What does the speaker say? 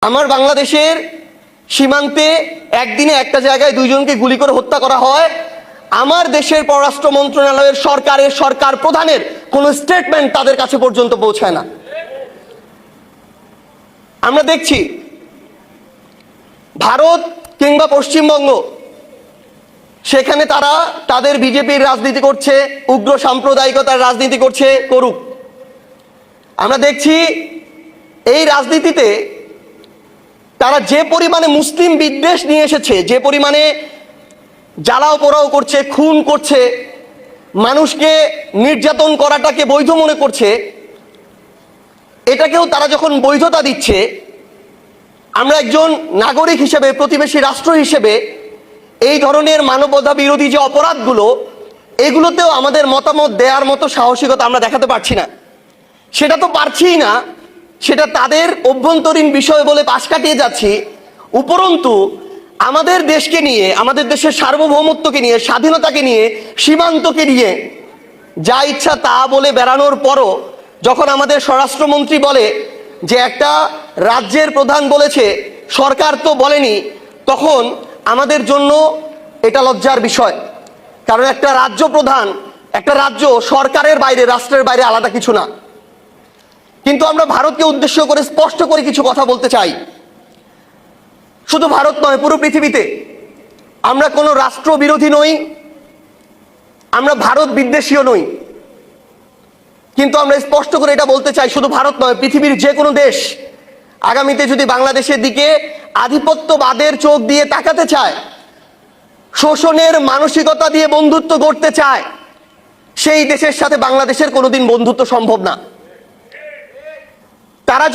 আমার বাংলাদেশের সীমান্তে একদিনে একটা জায়গায় দুইজনকে গুলি করে হত্যা করা হয়। আমার দেশের পররাষ্ট্র মন্ত্রণালয়ের সরকার প্রধানের কোনো স্টেটমেন্ট তাদের কাছে পর্যন্ত পৌঁছায় না। আমরা দেখছি ভারত কিংবা পশ্চিমবঙ্গ, সেখানে তারা তাদের বিজেপির রাজনীতি করছে, উগ্র সাম্প্রদায়িকতার রাজনীতি করছে, করুক। আমরা দেখছি এই রাজনীতিতে তারা যে পরিমাণে মুসলিম বিদ্বেষ নিয়ে এসেছে, যে পরিমাণে জ্বালাও পোড়াও করছে, খুন করছে, মানুষকে নির্যাতন করাটাকে বৈধ মনে করছে, এটাকেও তারা যখন বৈধতা দিচ্ছে, আমরা একজন নাগরিক হিসেবে, প্রতিবেশী রাষ্ট্র হিসেবে এই ধরনের মানবতা বিরোধী যে অপরাধগুলো, এগুলোতেও আমাদের মতামত দেওয়ার মতো সাহসিকতা আমরা দেখাতে পারছি না। সেটা তো পারছিই না, সেটা তাদের অভ্যন্তরীণ বিষয় বলে পাশ কাটিয়ে যাচ্ছি। উপরন্তু আমাদের দেশকে নিয়ে, আমাদের দেশের সার্বভৌমত্বকে নিয়ে, স্বাধীনতাকে নিয়ে, সীমান্তকে নিয়ে যা ইচ্ছা তা বলে বেড়ানোর পরও যখন আমাদের স্বরাষ্ট্রমন্ত্রী বলে যে একটা রাজ্যের প্রধান বলেছে, সরকার তো বলেনি, তখন আমাদের জন্য এটা লজ্জার বিষয়। কারণ একটা রাজ্য প্রধান, একটা রাজ্য সরকারের বাইরে, রাষ্ট্রের বাইরে আলাদা কিছু না। কিন্তু আমরা ভারতকে উদ্দেশ্য করে স্পষ্ট করে কিছু কথা বলতে চাই। শুধু ভারত নয়, পুরো পৃথিবীতে আমরা কোনো রাষ্ট্র বিরোধী নই, আমরা ভারত বিদ্বেষীও নই। কিন্তু আমরা স্পষ্ট করে এটা বলতে চাই, শুধু ভারত নয়, পৃথিবীর যে কোনো দেশ আগামীতে যদি বাংলাদেশের দিকে আধিপত্যবাদের চোখ দিয়ে তাকাতে চায়, শোষণের মানসিকতা দিয়ে বন্ধুত্ব গড়তে চায়, সেই দেশের সাথে বাংলাদেশের কোনোদিন বন্ধুত্ব সম্ভব না। তারা